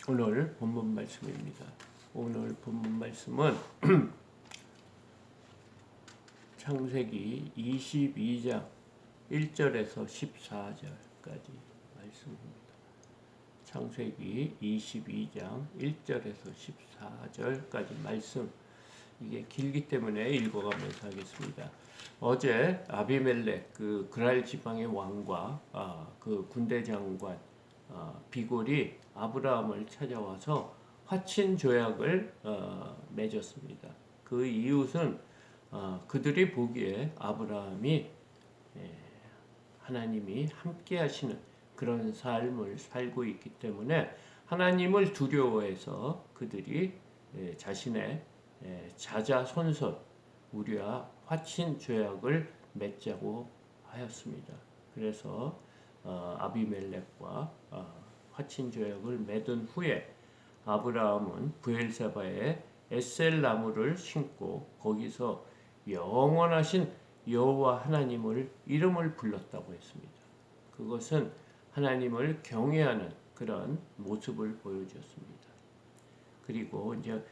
오늘 본문 말씀입니다. 오늘 본문 말씀은 창세기 22장 1절에서 14절까지 말씀입니다. 창세기 22장 1절에서 14절까지 말씀, 이게 길기 때문에 읽어가면서 하겠습니다. 어제 아비멜렉 그 그랄 지방의 왕과 그 군대 장관 비골이 아브라함을 찾아와서 화친 조약을 맺었습니다. 그 이유는 그들이 보기에 아브라함이 하나님이 함께 하시는 그런 삶을 살고 있기 때문에 하나님을 두려워해서 그들이 자신의 자자손손 우리와 화친 조약을 맺자고 하였습니다. 그래서 아비멜렉과 화친 조약을 맺은 후에 아브라함은 브엘세바에 에셀 나무를 심고 거기서 영원하신 여호와 하나님을 이름을 불렀다고 했습니다. 그것은 하나님을 경외하는 그런 모습을 보여주었습니다. 그리고 이제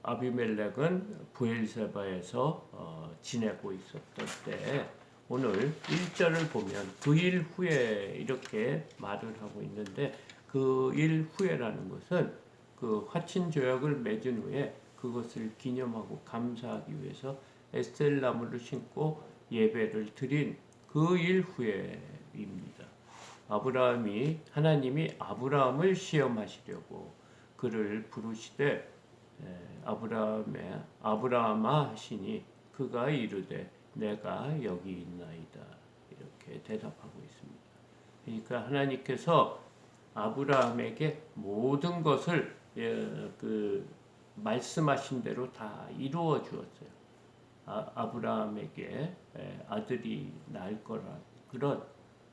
아비멜렉은 브엘세바에서 지내고 있었던 때 오늘 1절을 보면 그 일 후에 이렇게 말을 하고 있는데, 그 일 후에라는 것은 그 화친 조약을 맺은 후에 그것을 기념하고 감사하기 위해서 에스텔 나무를 심고 예배를 드린 그 일 후에입니다. 하나님이 아브라함을 시험하시려고 그를 부르시되 아브라함아 하시니 그가 이르되 내가 여기 있나이다, 이렇게 대답하고 있습니다. 그러니까 하나님께서 아브라함에게 모든 것을 말씀하신 대로 다 이루어 주었어요. 아브라함에게 아들이 날 거라 그런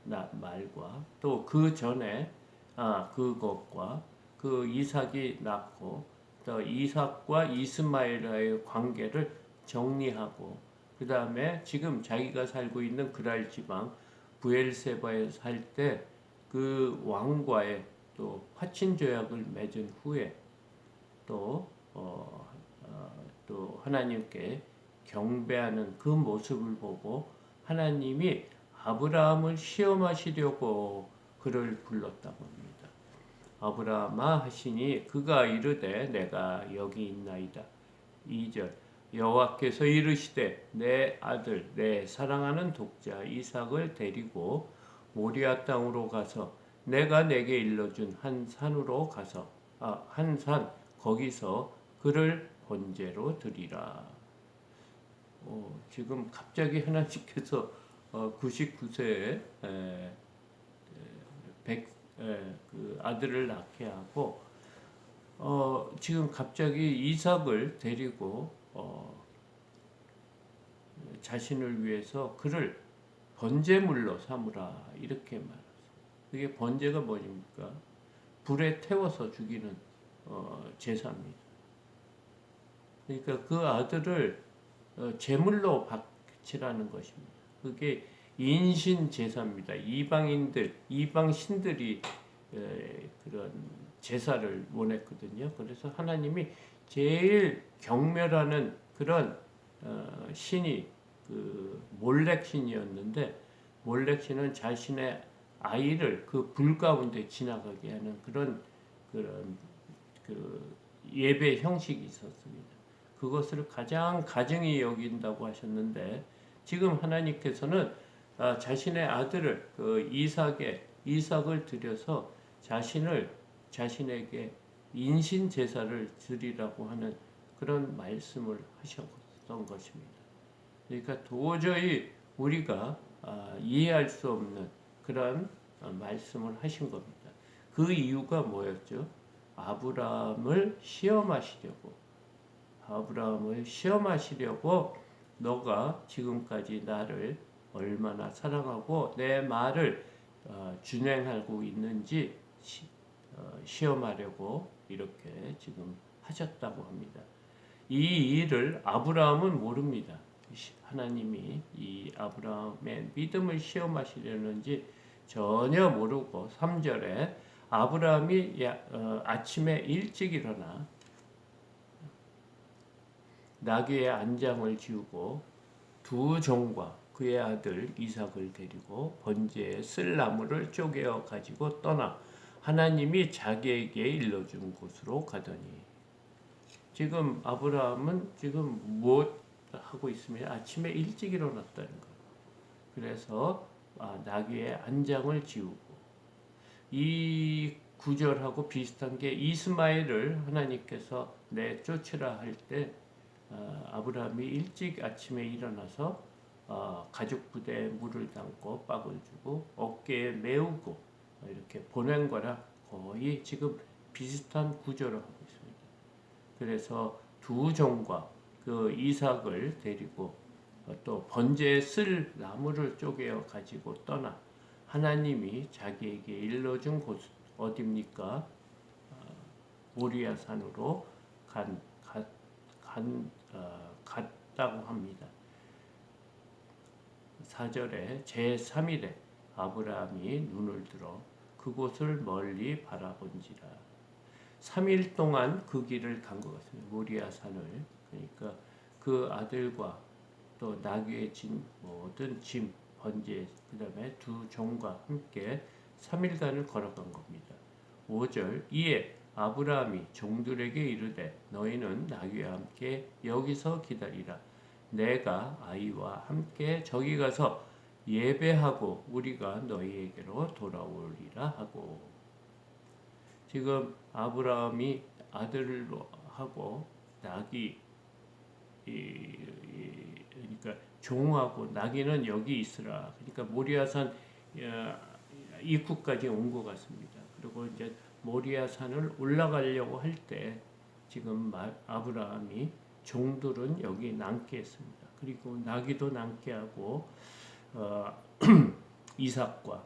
말과 또 그 전에 그것과 그 이삭이 낳고 또 이삭과 이스마엘과의 관계를 정리하고, 그 다음에 지금 자기가 살고 있는 그랄 지방 브엘세바에 살 때 그 왕과의 또 화친 조약을 맺은 후에 또 하나님께 경배하는 그 모습을 보고 하나님이 아브라함을 시험하시려고 그를 불렀다고 합니다. 아브라함아 하시니 그가 이르되 내가 여기 있나이다. 2절 여호와께서 이르시되 내 아들 내 사랑하는 독자 이삭을 데리고 모리아 땅으로 가서 내가 내게 일러준 한 산으로 가서 한 산 거기서 그를 번제로 드리라. 지금 갑자기 하나님께서 99세에 그 아들을 낳게 하고 지금 갑자기 이삭을 데리고 자신을 위해서 그를 번제물로 삼으라, 이렇게 말했어요. 그게 번제가 뭐입니까? 불에 태워서 죽이는 제사입니다. 그러니까 그 아들을 제물로 바치라는 것입니다. 그게 인신 제사입니다. 이방 신들이 그런 제사를 원했거든요. 그래서 하나님이 제일 경멸하는 그런 신이 그 몰렉 신이었는데, 몰렉 신은 자신의 아이를 그 불 가운데 지나가게 하는 그런 그 예배 형식이 있었습니다. 그것을 가장 가증히 여긴다고 하셨는데, 지금 하나님께서는 자신의 아들을 그 이삭을 드려서 자신에게 인신 제사를 드리라고 하는 그런 말씀을 하셨던 것입니다. 그러니까 도저히 우리가 이해할 수 없는 그런 말씀을 하신 겁니다. 그 이유가 뭐였죠? 아브라함을 시험하시려고 너가 지금까지 나를 얼마나 사랑하고 내 말을 준행하고 있는지 시험하려고 이렇게 지금 하셨다고 합니다. 이 일을 아브라함은 모릅니다. 하나님이 이 아브라함의 믿음을 시험하시려는지 전혀 모르고 3절에 아브라함이 아침에 일찍 일어나 나귀의 안장을 지우고 두 종과 그의 아들 이삭을 데리고 번제에 쓸 나무를 쪼개어 가지고 떠나 하나님이 자기에게 일러준 곳으로 가더니. 지금 아브라함은 지금 무엇 하고 있으면 아침에 일찍 일어났다는 거예요. 그래서 나귀의 안장을 지우고, 이 구절하고 비슷한 게 이스마엘을 하나님께서 내쫓으라 할 때 아브라함이 일찍 아침에 일어나서 가죽 부대에 물을 담고 빡을 주고 어깨에 메우고 이렇게 보낸 거라 거의 지금 비슷한 구절을 하고 있습니다. 그래서 두 종과 그 이삭을 데리고 또 번제에 쓸 나무를 쪼개어 가지고 떠나 하나님이 자기에게 일러준 곳 어디입니까? 모리아 산으로 갔다고 합니다. 4절에 제3일에 아브라함이 눈을 들어 그곳을 멀리 바라본지라. 3일 동안 그 길을 간 것 같습니다. 모리아 산을. 그러니까 그 아들과 또 나귀의 짐, 모든 짐, 번제, 그 다음에 두 종과 함께 3일간을 걸어간 겁니다. 5절 이에 아브라함이 종들에게 이르되 너희는 나귀와 함께 여기서 기다리라. 내가 아이와 함께 저기 가서 예배하고 우리가 너희에게로 돌아오리라 하고. 지금 아브라함이 아들로 하고 나귀 그러니까 종하고 나귀는 여기 있으라. 그러니까 모리아산 입구까지 온 것 같습니다. 그리고 이제 모리아산을 올라가려고 할 때 지금 아브라함이 종들은 여기 남게 했습니다. 그리고 나귀도 남게 하고 이삭과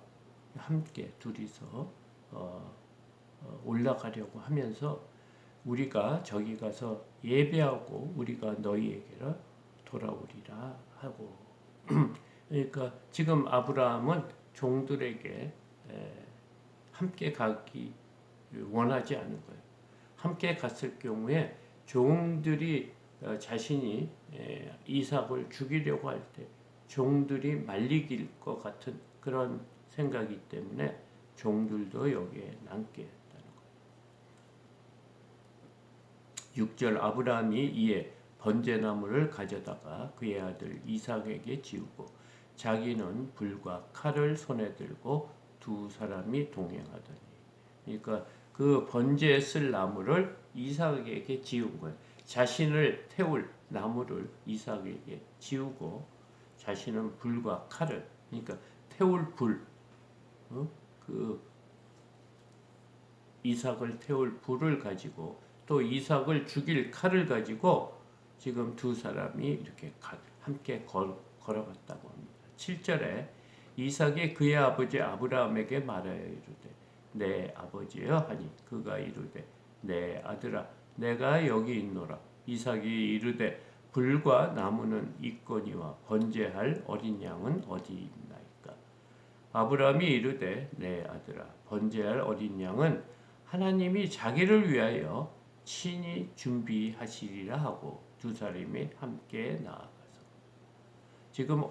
함께 둘이서 올라가려고 하면서 우리가 저기 가서 예배하고 우리가 너희에게로 돌아오리라 하고. 그러니까 지금 아브라함은 종들에게 함께 가기 원하지 않은 거예요. 함께 갔을 경우에 종들이 자신이 이삭을 죽이려고 할 때 종들이 말리길 것 같은 그런 생각이기 때문에 종들도 여기에 남게 했다는 거예요. 6절 아브라함이 이에 번제나무를 가져다가 그의 아들 이삭에게 지우고 자기는 불과 칼을 손에 들고 두 사람이 동행하더니. 그러니까 그 번제에 쓸 나무를 이삭에게 지운 거예요. 자신을 태울 나무를 이삭에게 지우고 자신은 불과 칼을, 그러니까 태울 불, 그 이삭을 태울 불을 가지고 또 이삭을 죽일 칼을 가지고 지금 두 사람이 이렇게 함께 걸어갔다고 합니다. 7절에 이삭이 그의 아버지 아브라함에게 말하여 이르되 내 아버지여 하니 그가 이르되 내 아들아 내가 여기 있노라. 이삭이 이르되 불과 나무는 있거니와 번제할 어린 양은 어디 있나이까. 아브라함이 이르되 내 아들아 번제할 어린 양은 하나님이 자기를 위하여 친히 준비하시리라 하고 두 사람이 함께 나아가서. 지금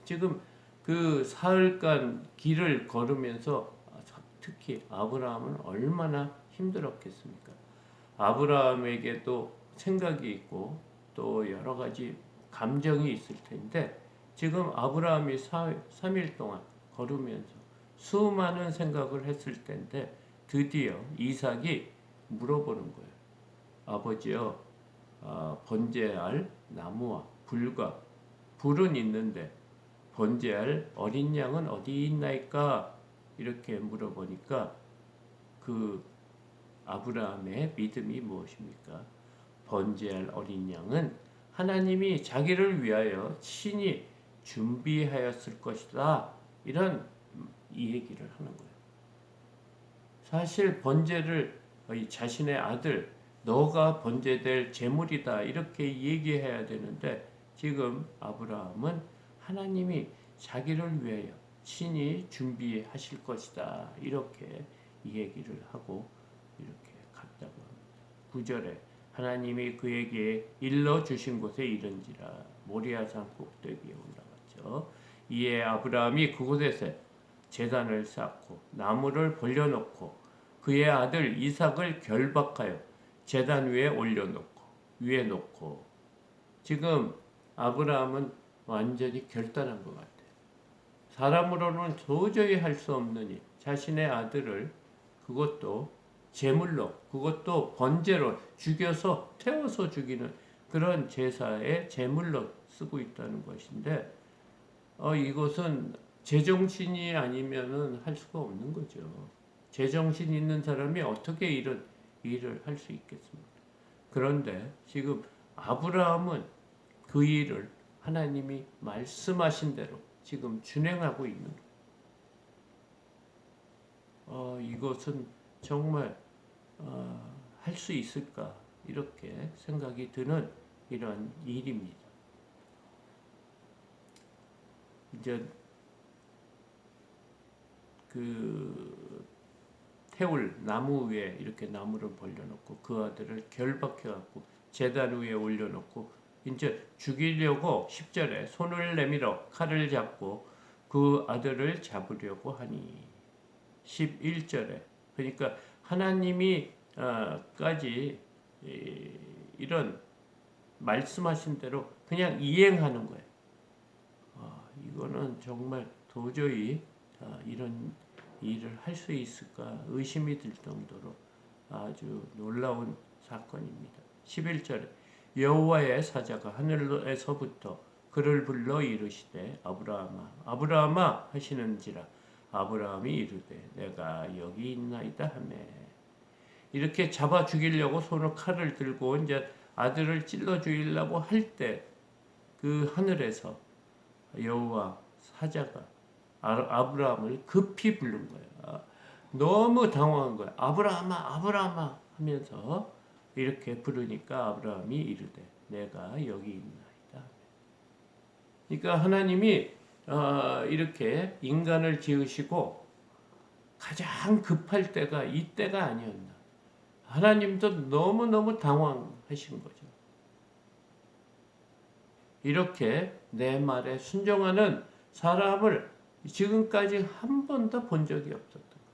지금 그 사흘간 길을 걸으면서 특히 아브라함은 얼마나 힘들었겠습니까? 아브라함에게도 생각이 있고 또 여러 가지 감정이 있을 텐데 지금 아브라함이 3일 동안 걸으면서 수많은 생각을 했을 텐데 드디어 이삭이 물어보는 거예요. 아버지여, 번제할 나무와 불은 있는데 번제할 어린 양은 어디 있나이까? 이렇게 물어보니까 그 아브라함의 믿음이 무엇입니까? 번제할 어린 양은 하나님이 자기를 위하여 친히 준비하였을 것이다. 이런 이 얘기를 하는 거예요. 사실 번제를 자신의 아들 너가 번제될 제물이다 이렇게 얘기해야 되는데 지금 아브라함은 하나님이 자기를 위하여 친히 준비하실 것이다 이렇게 이 얘기를 하고 이렇게 갔다고 합니다. 9절에 하나님이 그에게 일러 주신 곳에 이른지라 모리아산 꼭대기에 올라갔죠. 이에 아브라함이 그곳에서 제단을 쌓고 나무를 벌려놓고 그의 아들 이삭을 결박하여 제단 위에 올려놓고 위에 놓고 지금 아브라함은 완전히 결단한 것 같아요. 사람으로는 도저히 할 수 없는 일, 자신의 아들을 그것도 제물로, 그것도 번제로 죽여서 태워서 죽이는 그런 제사의 제물로 쓰고 있다는 것인데 이것은 제정신이 아니면은 할 수가 없는 거죠. 제정신 있는 사람이 어떻게 이런 일을 할 수 있겠습니까? 그런데 지금 아브라함은 그 일을 하나님이 말씀하신 대로 지금 준행하고 있는 이것은 정말 할 수 있을까 이렇게 생각이 드는 이런 일입니다. 이제 그 태울 나무 위에 이렇게 나무를 벌려놓고 그 아들을 결박해갖고 제단 위에 올려놓고 이제 죽이려고 10절에 손을 내밀어 칼을 잡고 그 아들을 잡으려고 하니 11절에 그러니까 하나님이 까지 이런 말씀하신 대로 그냥 이행하는 거예요. 이거는 정말 도저히 이런 일을 할 수 있을까 의심이 들 정도로 아주 놀라운 사건입니다. 11절에 여호와의 사자가 하늘에서부터 그를 불러 이르시되 아브라함아 아브라함아 하시는지라 아브라함이 이르되 내가 여기 있나이다 하매 이렇게 잡아 죽이려고 손을 칼을 들고 이제 아들을 찔러 죽이려고 할 때 그 하늘에서 여호와 사자가 아브라함을 급히 부른 거예요. 너무 당황한 거예요. 아브라함아 아브라함아 하면서 이렇게 부르니까 아브라함이 이르되 내가 여기 있나이다. 그러니까 하나님이 이렇게 인간을 지으시고 가장 급할 때가 이때가 아니었나. 하나님도 너무너무 당황하신 거죠. 이렇게 내 말에 순종하는 사람을 지금까지 한 번도 본 적이 없었던 거예요.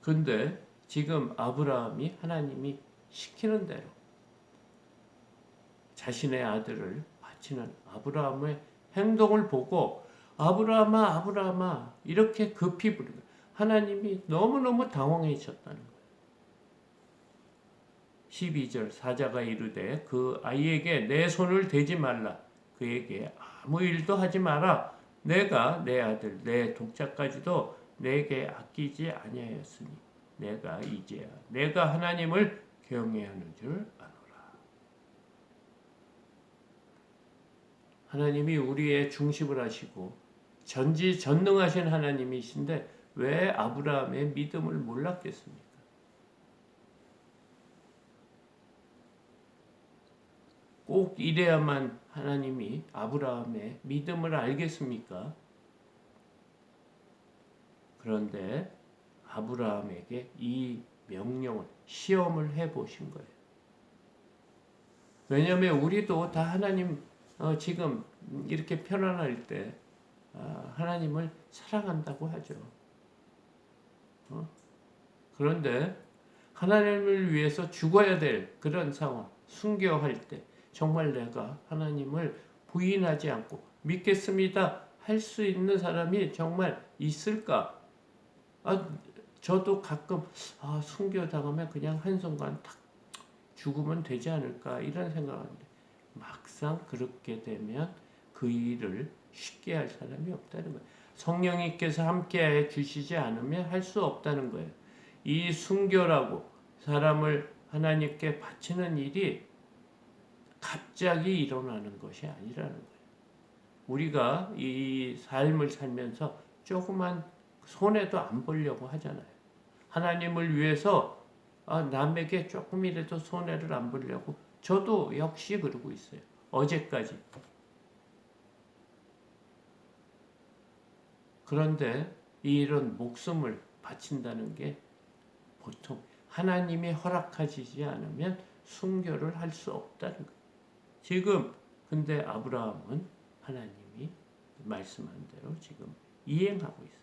근데 지금 아브라함이 하나님이 시키는 대로 자신의 아들을 바치는 아브라함의 행동을 보고 아브라함아 아브라함아 이렇게 급히 부르고 하나님이 너무너무 당황하셨다는 거예요. 12절 사자가 이르되 그 아이에게 내 손을 대지 말라 그에게 아무 일도 하지 마라 내가 내 아들 내 독자까지도 내게 아끼지 아니하였으니 내가 이제야 내가 하나님을 경외하는 줄 아노라. 하나님이 우리의 중심을 하시고 전지전능하신 하나님이신데 왜 아브라함의 믿음을 몰랐겠습니까? 꼭 이래야만 하나님이 아브라함의 믿음을 알겠습니까? 그런데 아브라함에게 이 명령을 시험을 해보신 거예요. 왜냐하면 우리도 다 하나님 지금 이렇게 편안할 때 하나님을 사랑한다고 하죠. 그런데 하나님을 위해서 죽어야 될 그런 상황, 순교할 때 정말 내가 하나님을 부인하지 않고 믿겠습니다 할 수 있는 사람이 정말 있을까? 저도 가끔 순교당하면 그냥 한순간 탁 죽으면 되지 않을까 이런 생각하는데 막상 그렇게 되면 그 일을 쉽게 할 사람이 없다는 거예요. 성령님께서 함께해 주시지 않으면 할 수 없다는 거예요. 이 순교라고 사람을 하나님께 바치는 일이 갑자기 일어나는 것이 아니라는 거예요. 우리가 이 삶을 살면서 조그만 손해도 안 보려고 하잖아요. 하나님을 위해서 남에게 조금이라도 손해를 안 보려고 저도 역시 그러고 있어요. 어제까지. 그런데 이런 목숨을 바친다는 게 보통 하나님이 허락하시지 않으면 순교를 할 수 없다는 거예요. 지금 근데 아브라함은 하나님이 말씀한 대로 지금 이행하고 있어요.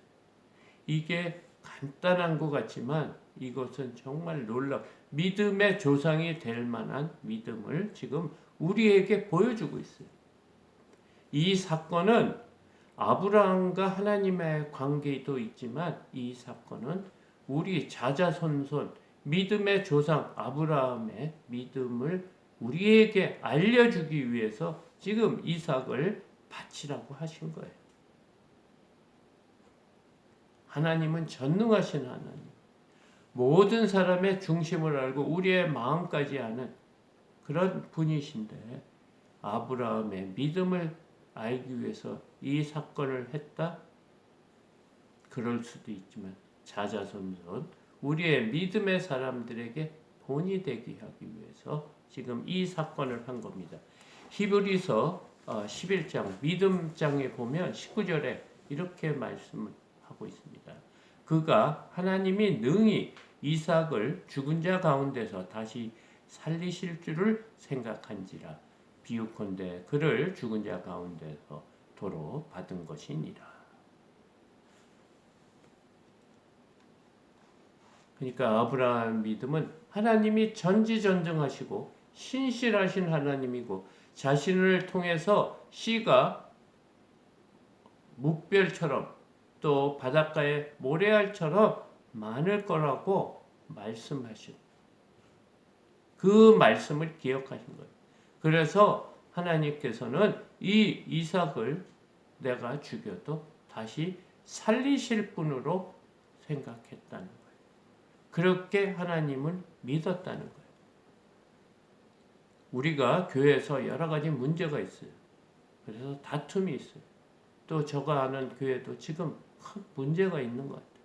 이게 간단한 것 같지만 이것은 정말 놀라운 믿음의 조상이 될 만한 믿음을 지금 우리에게 보여주고 있어요. 이 사건은 아브라함과 하나님의 관계도 있지만 이 사건은 우리 자자손손 믿음의 조상 아브라함의 믿음을 우리에게 알려주기 위해서 지금 이삭을 바치라고 하신 거예요. 하나님은 전능하신 하나님, 모든 사람의 중심을 알고 우리의 마음까지 아는 그런 분이신데 아브라함의 믿음을 알기 위해서 이 사건을 했다? 그럴 수도 있지만 자자손손 우리의 믿음의 사람들에게 본이 되게 하기 위해서 지금 이 사건을 한 겁니다. 히브리서 11장 믿음장에 보면 19절에 이렇게 말씀을 하고 있습니다. 그가 하나님이 능히 이삭을 죽은 자 가운데서 다시 살리실 줄을 생각한지라 비유컨대 그를 죽은 자 가운데서 도로 받은 것이니라. 그러니까 아브라함 믿음은 하나님이 전지전능하시고 신실하신 하나님이고 자신을 통해서 씨가 묵별처럼 또 바닷가의 모래알처럼 많을 거라고 말씀하신 그 말씀을 기억하신 거예요. 그래서 하나님께서는 이 이삭을 내가 죽여도 다시 살리실 분으로 생각했다는 거예요. 그렇게 하나님을 믿었다는 거예요. 우리가 교회에서 여러 가지 문제가 있어요. 그래서 다툼이 있어요. 또 제가 아는 교회도 지금 큰 문제가 있는 것 같아요.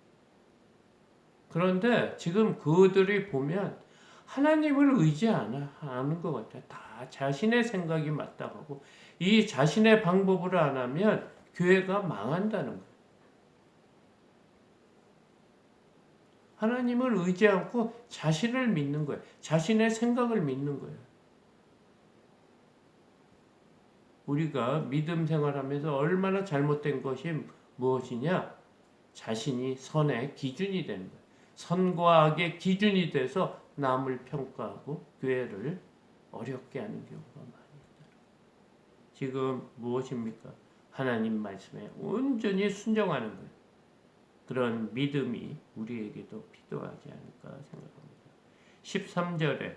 그런데 지금 그들이 보면 하나님을 의지하는 것 같아요. 다 자신의 생각이 맞다고 하고 이 자신의 방법으로 안 하면 교회가 망한다는 거예요. 하나님을 의지 않고 자신을 믿는 거예요. 자신의 생각을 믿는 거예요. 우리가 믿음 생활하면서 얼마나 잘못된 것이 무엇이냐? 자신이 선의 기준이 되는 거예요. 선과 악의 기준이 돼서 남을 평가하고 교회를 어렵게 하는 경우가 많이 있다. 지금 무엇입니까? 하나님 말씀에 온전히 순종하는 거예요. 그런 믿음이 우리에게도 필요하지 않을까 생각합니다. 13절에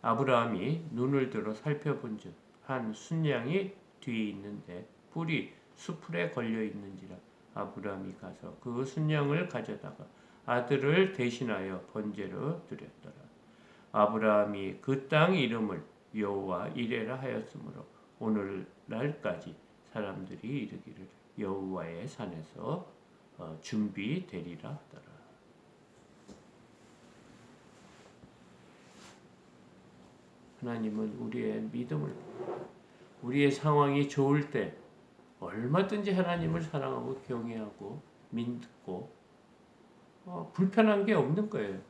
아브라함이 눈을 들어 살펴본 즉 한 순양이 뒤에 있는데 뿔이 수풀에 걸려 있는지라 아브라함이 가서 그 순양을 가져다가 아들을 대신하여 번제로 드렸더라. 아브라함이 그 땅 이름을 여호와 이레라 하였으므로 오늘날까지 사람들이 이르기를 여호와의 산에서 준비되리라 하더라. 하나님은 우리의 믿음을 우리의 상황이 좋을 때 얼마든지 하나님을 사랑하고 경외하고 믿고 불편한 게 없는 거예요.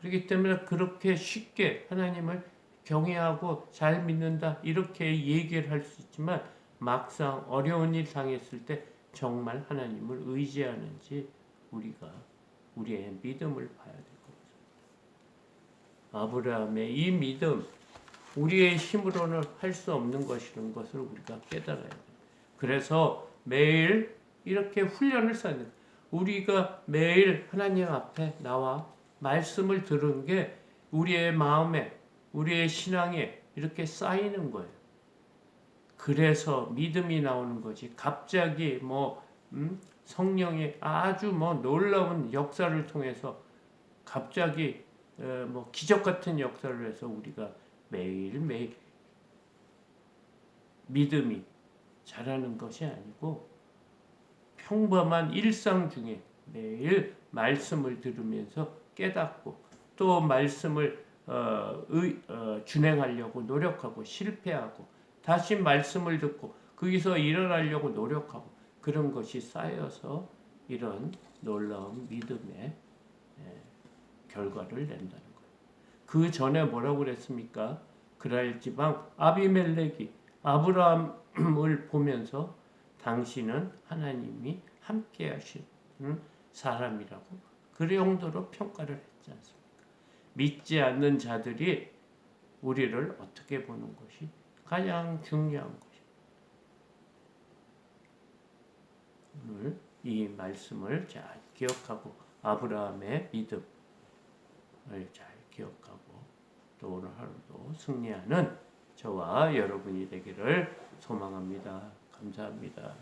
그렇기 때문에 그렇게 쉽게 하나님을 경외하고 잘 믿는다 이렇게 얘기를 할 수 있지만 막상 어려운 일 당했을 때 정말 하나님을 의지하는지 우리가 우리의 믿음을 봐야 될 것입니다. 아브라함의 이 믿음 우리의 힘으로는 할 수 없는 것이라는 것을 우리가 깨달아야 돼요. 그래서 매일 이렇게 훈련을 쌓는 우리가 매일 하나님 앞에 나와 말씀을 들은 게 우리의 마음에 우리의 신앙에 이렇게 쌓이는 거예요. 그래서 믿음이 나오는 거지. 갑자기 성령의 아주 놀라운 역사를 통해서 갑자기 기적 같은 역사를 해서 우리가 매일매일 믿음이 자라는 것이 아니고 평범한 일상 중에 매일 말씀을 들으면서 깨닫고 또 말씀을 준행하려고 노력하고 실패하고 다시 말씀을 듣고 거기서 일어나려고 노력하고 그런 것이 쌓여서 이런 놀라운 믿음의 결과를 낸다는 거예요. 그 전에 뭐라고 그랬습니까? 그랄 지방 아비멜렉이 아브라함을 보면서 당신은 하나님이 함께 하시는 사람이라고 그 정도로 평가를 했지 않습니까? 믿지 않는 자들이 우리를 어떻게 보는 것이 가장 중요한 것입니다. 오늘 이 말씀을 잘 기억하고 아브라함의 믿음을 잘 기억하고 또 오늘 하루도 승리하는 저와 여러분이 되기를 소망합니다. 감사합니다.